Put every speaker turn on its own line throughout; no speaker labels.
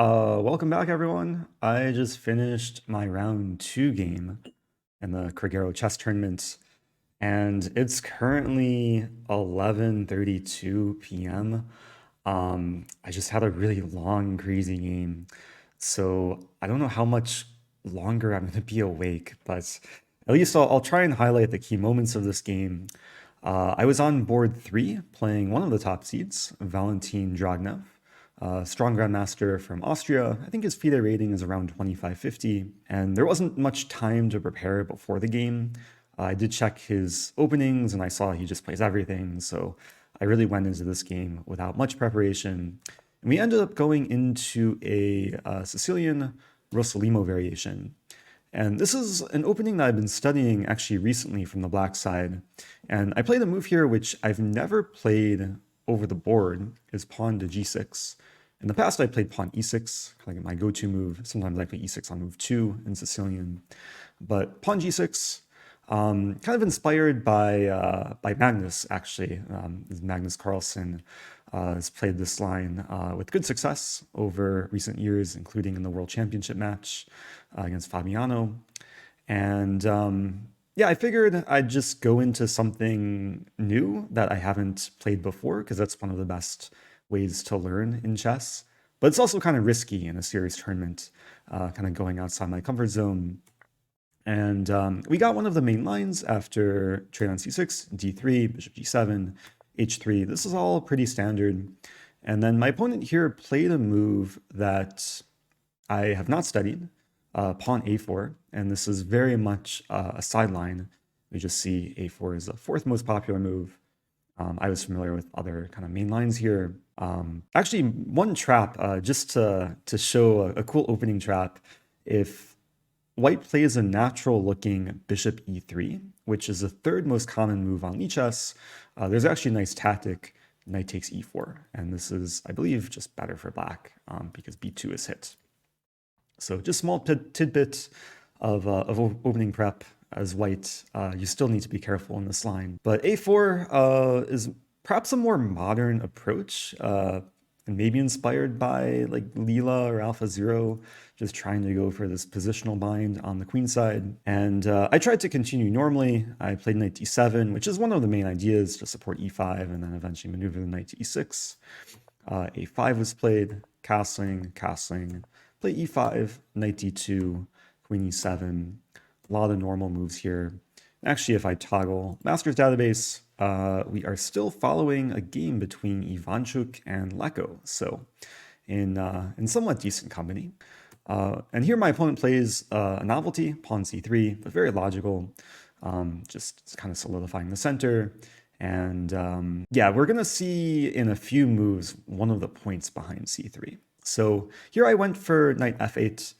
Welcome back, everyone. I just finished my round two game in the Kragero Chess Tournament, and it's currently 11:32 p.m. I just had a really long, crazy game, so I don't know how much longer I'm going to be awake, but at least I'll try and highlight the key moments of this game. I was on board three, playing one of the top seeds, Valentin Dragnev, strong grandmaster from Austria. I think his FIDE rating is around 2550, and there wasn't much time to prepare before the game. I did check his openings, and I saw he just plays everything, so I really went into this game without much preparation. And we ended up going into a Sicilian Rosolimo variation. And this is an opening that I've been studying actually recently from the black side. And I played a move here which I've never played over the board, is pawn to g6. In the past, I played pawn e6, kind of my go-to move. Sometimes I play e6 on move 2 in Sicilian. But pawn g6, kind of inspired by Magnus, actually. Magnus Carlsen has played this line with good success over recent years, including in the World Championship match against Fabiano. And yeah, I figured I'd just go into something new that I haven't played before, because that's one of the best ways to learn in chess. But it's also kind of risky in a serious tournament, kind of going outside my comfort zone. And we got one of the main lines after trade on c6, d3, bishop g7, h3. This is all pretty standard. And then my opponent here played a move that I have not studied, pawn a4, and this is very much a sideline. We just see a4 is the fourth most popular move. I was familiar with other kind of main lines here. Actually, one trap, just to show a cool opening trap, if white plays a natural-looking bishop e3, which is the third most common move on Lichess, there's actually a nice tactic, knight takes e4, and this is, I believe, just better for black because b2 is hit. So just small tidbit of opening prep as white. You still need to be careful in this line. But a4 is perhaps a more modern approach, and maybe inspired by like Leela or AlphaZero, just trying to go for this positional bind on the queen side. And I tried to continue normally. I played knight d7, which is one of the main ideas, to support e5 and then eventually maneuver the knight to e6. a5 was played, castling, play e5, knight d2, queen e7, a lot of normal moves here. Actually, if I toggle Master's Database, we are still following a game between Ivanchuk and Leko, so in somewhat decent company. And here my opponent plays a novelty, pawn c3, but very logical, just kind of solidifying the center. And yeah, we're going to see in a few moves one of the points behind c3. So here I went for knight f8,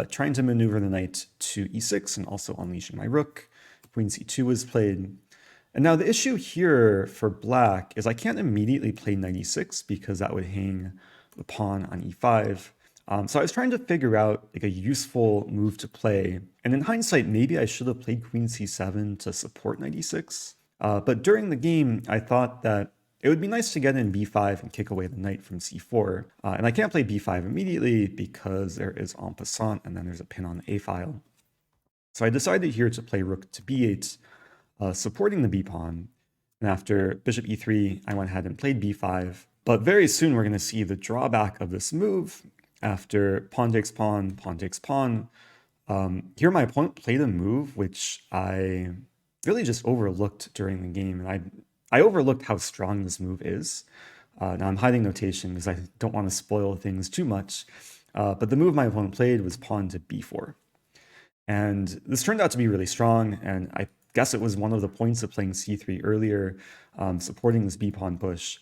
trying to maneuver the knight to e6 and also unleashing my rook. Queen c2 was played. And now the issue here for black is I can't immediately play knight e6 because that would hang the pawn on e5. So I was trying to figure out like a useful move to play. And in hindsight, maybe I should have played queen c7 to support knight e6. But during the game, I thought that it would be nice to get in b5 and kick away the knight from c4. And I can't play b5 immediately because there is en passant and then there's a pin on the a file. So I decided here to play rook to b8, supporting the b pawn. And after bishop e3, I went ahead and played b5. But very soon we're going to see the drawback of this move. After pawn takes pawn, pawn takes pawn. Here my opponent played a move which I really just overlooked during the game. And I overlooked how strong this move is. Now I'm hiding notation because I don't want to spoil things too much. But the move my opponent played was pawn to b4. And this turned out to be really strong, and I guess it was one of the points of playing c3 earlier, supporting this b-pawn push.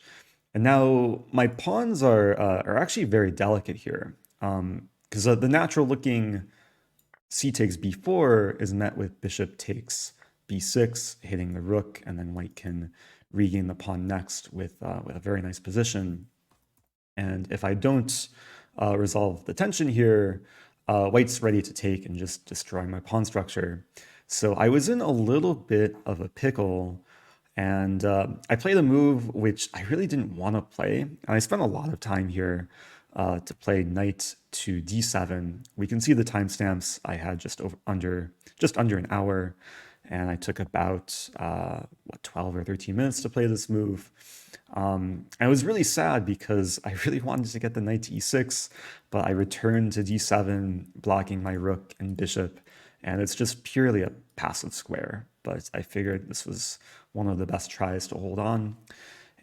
And now my pawns are actually very delicate here, because the natural-looking c takes b4 is met with bishop takes b6, hitting the rook, and then white can regain the pawn next with a very nice position. And if I don't resolve the tension here, white's ready to take and just destroy my pawn structure. So I was in a little bit of a pickle, and I played a move which I really didn't want to play. And I spent a lot of time here to play knight to d7. We can see the timestamps. I had just under an hour, and I took about 12 or 13 minutes to play this move. I was really sad because I really wanted to get the knight to e6, but I returned to d7, blocking my rook and bishop, and it's just purely a passive square. But I figured this was one of the best tries to hold on.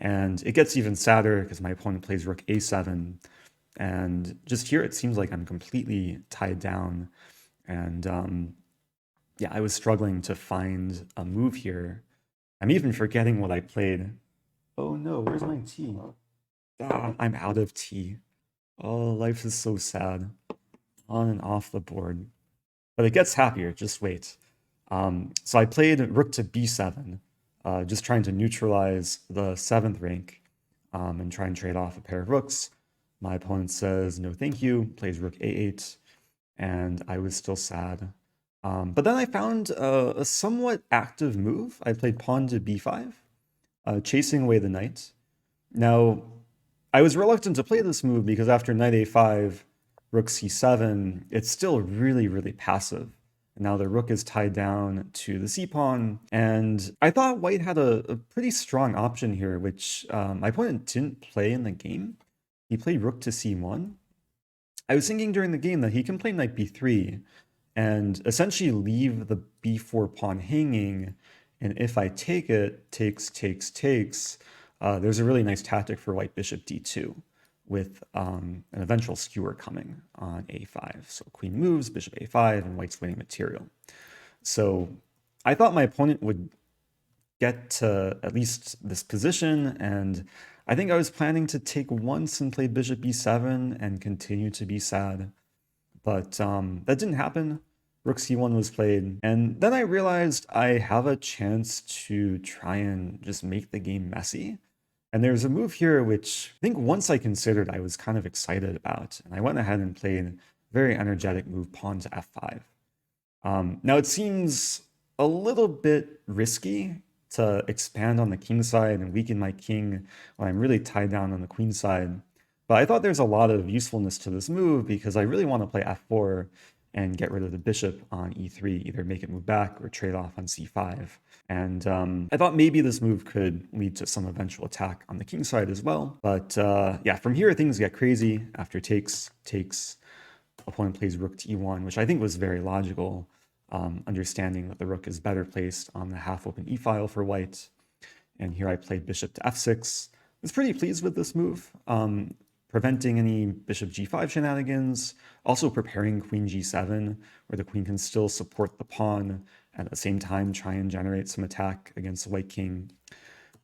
And it gets even sadder because my opponent plays rook a7, and just here it seems like I'm completely tied down. And yeah, I was struggling to find a move here. I'm even forgetting what I played. Oh no, where's my tea? Ah, I'm out of tea. Oh, life is so sad. On and off the board. But it gets happier, just wait. So I played rook to b7, just trying to neutralize the 7th rank and try and trade off a pair of rooks. My opponent says, no thank you, plays rook a8, and I was still sad. But then I found a somewhat active move. I played pawn to b5, chasing away the knight. Now, I was reluctant to play this move because after knight a5, rook c7, it's still really, really passive. Now the rook is tied down to the c-pawn, and I thought white had a pretty strong option here, which my opponent didn't play in the game. He played rook to c1. I was thinking during the game that he can play knight b3 and essentially leave the b4 pawn hanging, and if I take it, takes, there's a really nice tactic for white bishop d2 with an eventual skewer coming on a5. So queen moves, bishop a5, and white's winning material. So I thought my opponent would get to at least this position, and I think I was planning to take once and play bishop b7 and continue to be sad. But that didn't happen. Rook c1 was played, and then I realized I have a chance to try and just make the game messy. And there's a move here which I think once I considered I was kind of excited about, and I went ahead and played a very energetic move, pawn to f5. Now it seems a little bit risky to expand on the king side and weaken my king when I'm really tied down on the queen side, but I thought there's a lot of usefulness to this move because I really want to play f4 and get rid of the bishop on e3, either make it move back or trade off on c5. And I thought maybe this move could lead to some eventual attack on the king side as well. But yeah, from here things get crazy. After takes, opponent plays rook to e1, which I think was very logical, understanding that the rook is better placed on the half-open e-file for white. And here I played bishop to f6. I was pretty pleased with this move, preventing any bishop g5 shenanigans, also preparing queen g7, where the queen can still support the pawn, and at the same time try and generate some attack against the white king.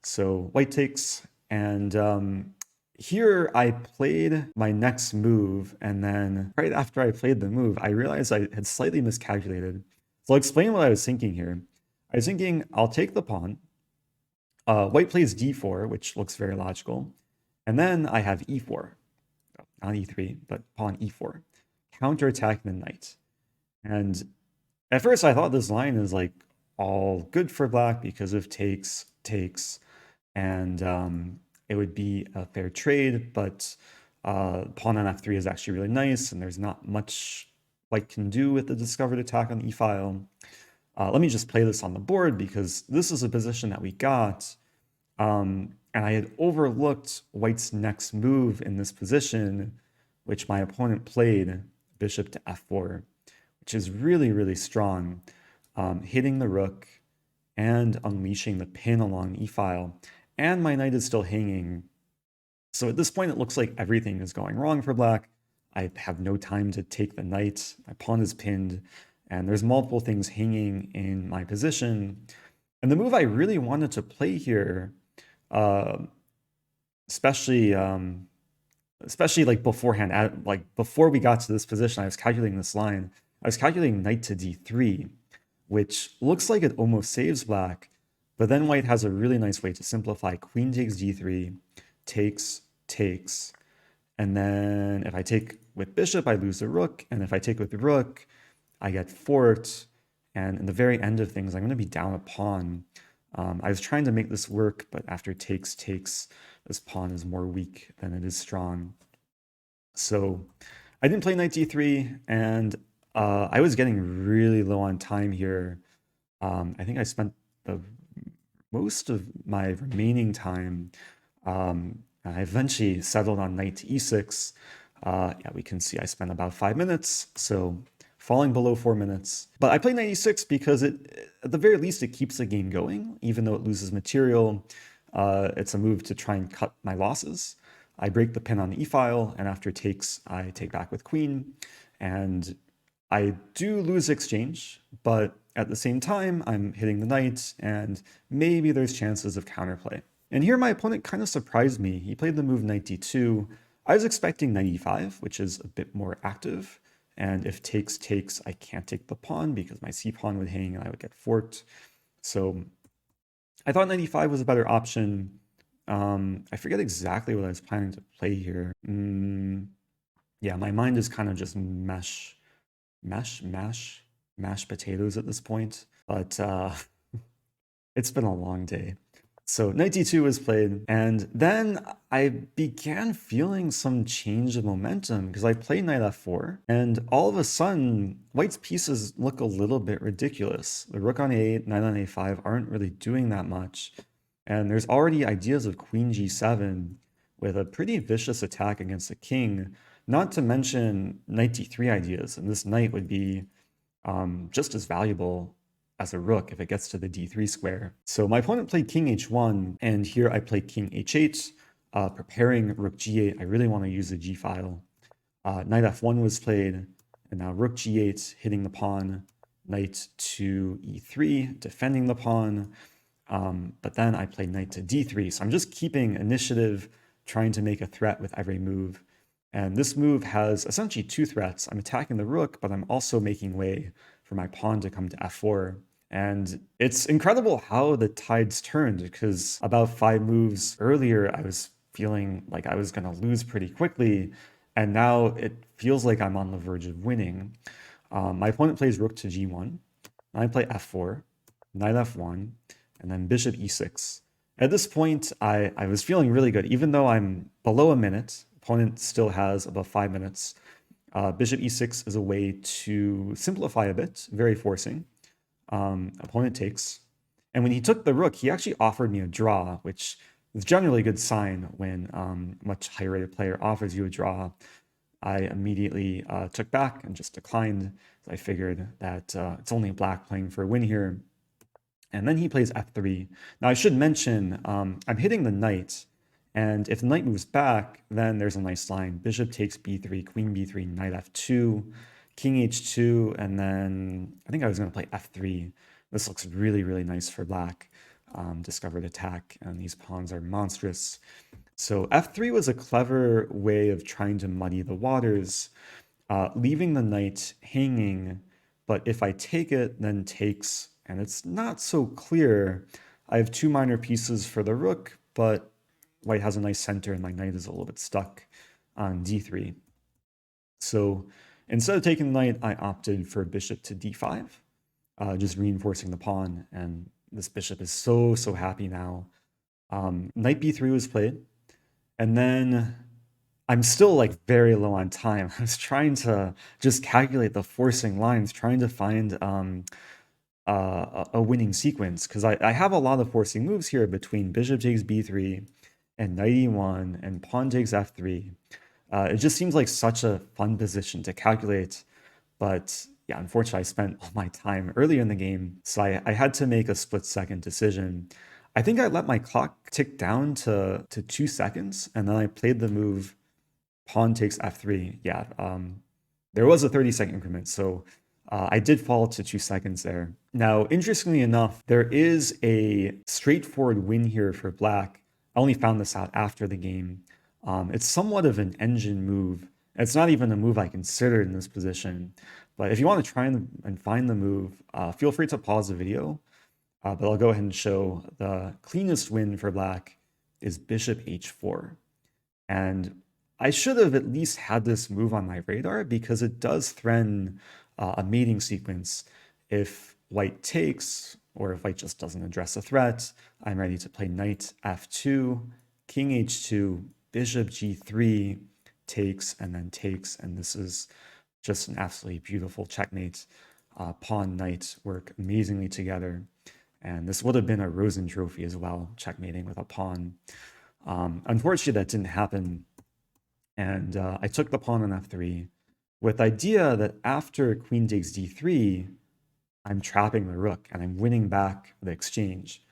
So white takes, and here I played my next move, and then right after I played the move, I realized I had slightly miscalculated. So I'll explain what I was thinking here. I was thinking I'll take the pawn. White plays d4, which looks very logical. And then I have e4, not e3, but pawn e4, counterattacking the knight. And at first I thought this line is like all good for black because of takes, and it would be a fair trade, but pawn on f3 is actually really nice, and there's not much white can do with the discovered attack on the e-file. Let me just play this on the board because this is a position that we got. And I had overlooked white's next move in this position, which my opponent played, bishop to f4, which is really, really strong, hitting the rook and unleashing the pin along the e-file. And my knight is still hanging. So at this point, it looks like everything is going wrong for black. I have no time to take the knight. My pawn is pinned, and there's multiple things hanging in my position. And the move I really wanted to play here, especially like beforehand, like before we got to this position, I was calculating this line. I was calculating knight to d3, which looks like it almost saves black, but then white has a really nice way to simplify. Queen takes d3, takes, and then if I take with bishop, I lose the rook, and if I take with the rook, I get fort, and in the very end of things, I'm going to be down a pawn. I was trying to make this work, but after takes, this pawn is more weak than it is strong. So I didn't play knight d3, and I was getting really low on time here. I think I spent the most of my remaining time. I eventually settled on knight to e6. Yeah, we can see I spent about 5 minutes, so falling below 4 minutes. But I play knight e6 because at the very least, it keeps the game going, even though it loses material. It's a move to try and cut my losses. I break the pin on the e-file, and after takes, I take back with queen. And I do lose exchange, but at the same time, I'm hitting the knight, and maybe there's chances of counterplay. And here my opponent kind of surprised me. He played the move knight d2. I was expecting knight e5, which is a bit more active. And if takes takes, I can't take the pawn because my c-pawn would hang and I would get forked. So I thought knight e5 was a better option. I forget exactly what I was planning to play here. Yeah, my mind is kind of just mashed potatoes at this point. But it's been a long day. So knight d2 was played, and then I began feeling some change of momentum because I played knight f4, and all of a sudden, white's pieces look a little bit ridiculous. The rook on a8, knight on a5 aren't really doing that much, and there's already ideas of queen g7 with a pretty vicious attack against the king, not to mention knight d3 ideas, and this knight would be just as valuable as a rook if it gets to the d3 square. So my opponent played king h1, and here I played king h8, preparing rook g8. I really want to use the g-file. Knight f1 was played, and now rook g8, hitting the pawn, knight to e3, defending the pawn, but then I played knight to d3. So I'm just keeping initiative, trying to make a threat with every move. And this move has essentially two threats. I'm attacking the rook, but I'm also making way for my pawn to come to f4. And it's incredible how the tides turned, because about 5 moves earlier, I was feeling like I was going to lose pretty quickly. And now it feels like I'm on the verge of winning. My opponent plays rook to g1. I play f4, knight f1, and then bishop e6. At this point, I was feeling really good. Even though I'm below a minute, opponent still has about 5 minutes. Bishop e6 is a way to simplify a bit, very forcing. Opponent takes. And when he took the rook, he actually offered me a draw, which is generally a good sign when a much higher rated player offers you a draw. I immediately took back and just declined. I figured that it's only black playing for a win here. And then he plays f3. Now I should mention, I'm hitting the knight, and if the knight moves back, then there's a nice line. Bishop takes b3, queen b3, knight f2, king h2, and then I think I was going to play f3. This looks really, really nice for black. Discovered attack, and these pawns are monstrous. So f3 was a clever way of trying to muddy the waters, leaving the knight hanging, but if I take it, then takes, and it's not so clear. I have 2 minor pieces for the rook, but white has a nice center and my knight is a little bit stuck on d3. So instead of taking the knight, I opted for bishop to d5, just reinforcing the pawn, and this bishop is so happy now. Knight b3 was played, and then I'm still like very low on time. I was trying to just calculate the forcing lines, trying to find a winning sequence, because I have a lot of forcing moves here between bishop takes b3 and knight e1 and pawn takes f3. It just seems like such a fun position to calculate, but yeah, unfortunately, I spent all my time earlier in the game, so I had to make a split-second decision. I think I let my clock tick down to 2 seconds, and then I played the move pawn takes f3. Yeah, there was a 30-second increment, so I did fall to 2 seconds there. Now, interestingly enough, there is a straightforward win here for black. I only found this out after the game. It's somewhat of an engine move. It's not even a move I considered in this position. But if you want to try and find the move, feel free to pause the video. But I'll go ahead and show the cleanest win for black is bishop h4. And I should have at least had this move on my radar because it does threaten a mating sequence. If white takes, or if white just doesn't address a threat, I'm ready to play knight f2, king h2, bishop g3, takes, and then takes. And this is just an absolutely beautiful checkmate. Pawn, knight work amazingly together. And this would have been a Rosen trophy as well, checkmating with a pawn. Unfortunately, that didn't happen. And I took the pawn on f3 with the idea that after queen takes d3, I'm trapping the rook and I'm winning back the exchange.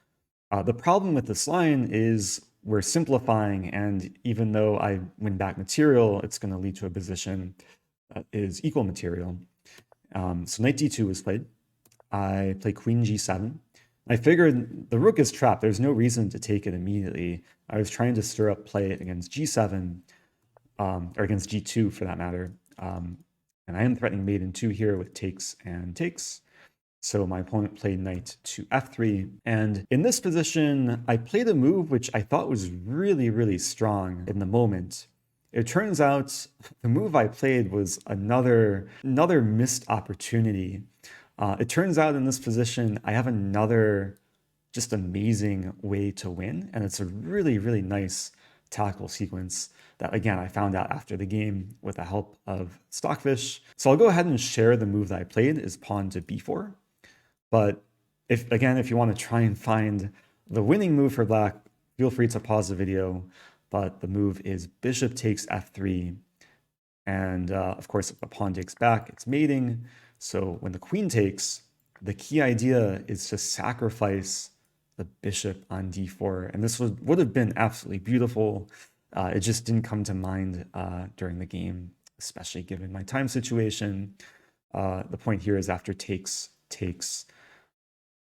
The problem with this line is we're simplifying, and even though I win back material, it's going to lead to a position that is equal material. So knight d2 was played. I play queen g7. I figured the rook is trapped. There's no reason to take it immediately. I was trying to stir up play against g7, or against g2 for that matter. And I am threatening mate in 2 here with takes and takes. So my opponent played knight to f3. And in this position, I played a move which I thought was really, really strong in the moment. It turns out the move I played was another missed opportunity. It turns out in this position, I have another just amazing way to win. And it's a really, really nice tactical sequence that, again, I found out after the game with the help of Stockfish. So I'll go ahead and share the move that I played is pawn to b4. But if you want to try and find the winning move for black, feel free to pause the video. But the move is bishop takes f3. And of course, if the pawn takes back, it's mating. So when the queen takes, the key idea is to sacrifice the bishop on d4. And this would have been absolutely beautiful. It just didn't come to mind during the game, especially given my time situation. The point here is after takes,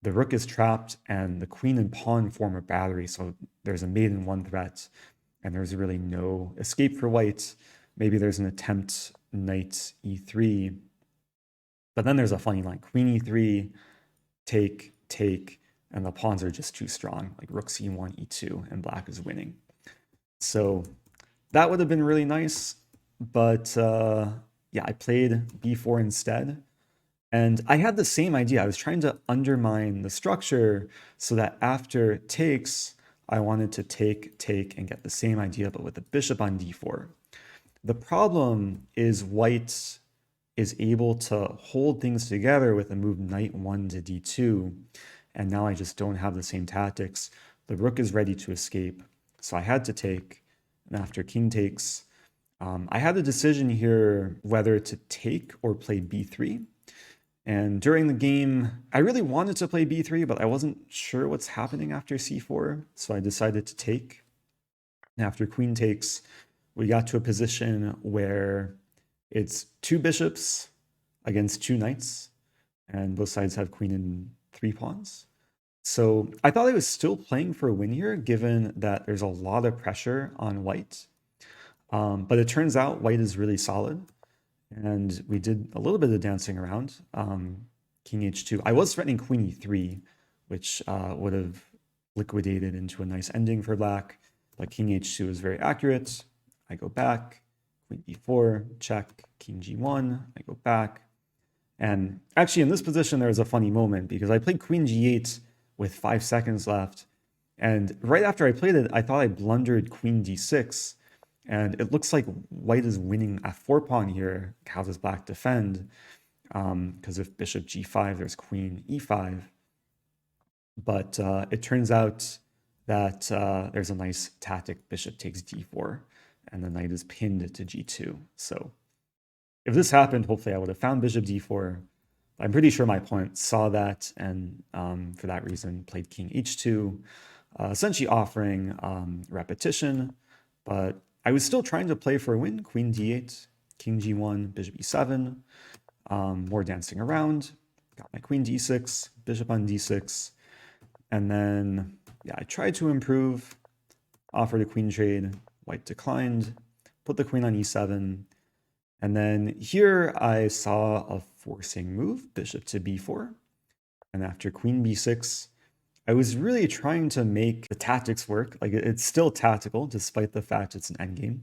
the rook is trapped and the queen and pawn form a battery. So there's a mate in one threat and there's really no escape for white. Maybe there's an attempt knight e3, but then there's a funny line, queen e3, take, and the pawns are just too strong, like rook c1, e2, and black is winning. So that would have been really nice, but yeah, I played b4 instead. And I had the same idea. I was trying to undermine the structure so that after takes, I wanted to take, and get the same idea, but with the bishop on d4. The problem is white is able to hold things together with a move knight 1 to d2, and now I just don't have the same tactics. The rook is ready to escape, so I had to take, and after king takes, I had a decision here whether to take or play b3. And during the game, I really wanted to play b3, but I wasn't sure what's happening after c4, so I decided to take. And after queen takes, we got to a position where it's 2 bishops against 2 knights, and both sides have queen and 3 pawns. So I thought I was still playing for a win here, given that there's a lot of pressure on white. But it turns out white is really solid. And we did a little bit of dancing around. King h2. I was threatening queen e3, which would have liquidated into a nice ending for black. But king h2 is very accurate. I go back. Queen e4, check. King g1. I go back. And actually, in this position, there was a funny moment because I played queen g8 with 5 seconds left. And right after I played it, I thought I blundered queen d6. And it looks like white is winning f4 pawn here. How does black defend? Because if bishop g5, there's queen e5. But it turns out that there's a nice tactic, bishop takes d4, and the knight is pinned to g2. So if this happened, hopefully I would have found bishop d4. I'm pretty sure my opponent saw that, and for that reason played king h2, essentially offering repetition, but I was still trying to play for a win. Queen d8, king g1, bishop e7, more dancing around. Got my queen d6, bishop on d6, and then yeah, I tried to improve, offered a queen trade, white declined, put the queen on e7, and then here I saw a forcing move, bishop to b4, and after queen b6, I was really trying to make the tactics work. Like it's still tactical, despite the fact it's an endgame.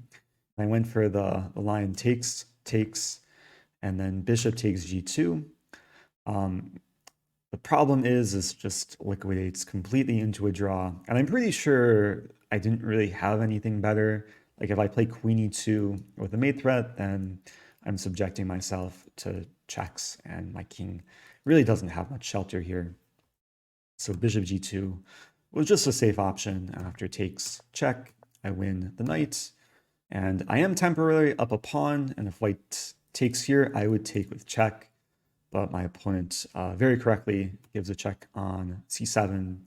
I went for the line takes, and then bishop takes g2. The problem is just liquidates completely into a draw. And I'm pretty sure I didn't really have anything better Like if I play queen e2 with a mate threat, then I'm subjecting myself to checks, and my king really doesn't have much shelter here. So bishop g2 was just a safe option. After takes check, I win the knight. And I am temporarily up a pawn, and if white takes here, I would take with check. But my opponent very correctly gives a check on c7.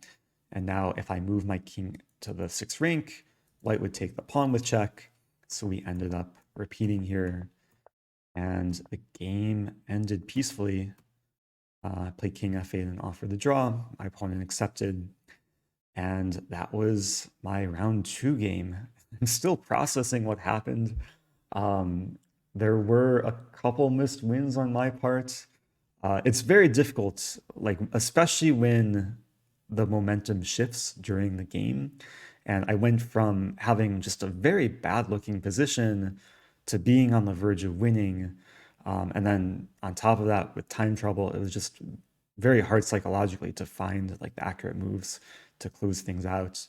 And now if I move my king to the 6th rank, white would take the pawn with check. So we ended up repeating here. And the game ended peacefully. I played king f8 and offered the draw. My opponent accepted. And that was my round 2 game. I'm still processing what happened. There were a couple missed wins on my part. It's very difficult, like especially when the momentum shifts during the game. And I went from having just a very bad looking position to being on the verge of winning. And then on top of that, with time trouble, it was just very hard psychologically to find like the accurate moves to close things out.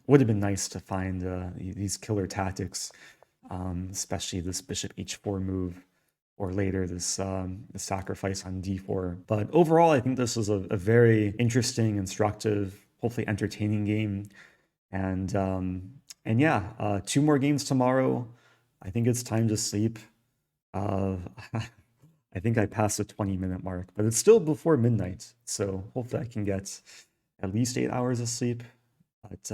Would have been nice to find these killer tactics, especially this bishop h4 move, or later this the sacrifice on d4. But overall, I think this was a very interesting, instructive, hopefully entertaining game. And yeah, 2 more games tomorrow. I think it's time to sleep. I think I passed the 20-minute mark, but it's still before midnight. So hopefully I can get at least 8 hours of sleep. But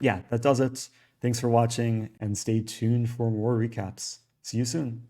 yeah, that does it. Thanks for watching, and stay tuned for more recaps. See you soon.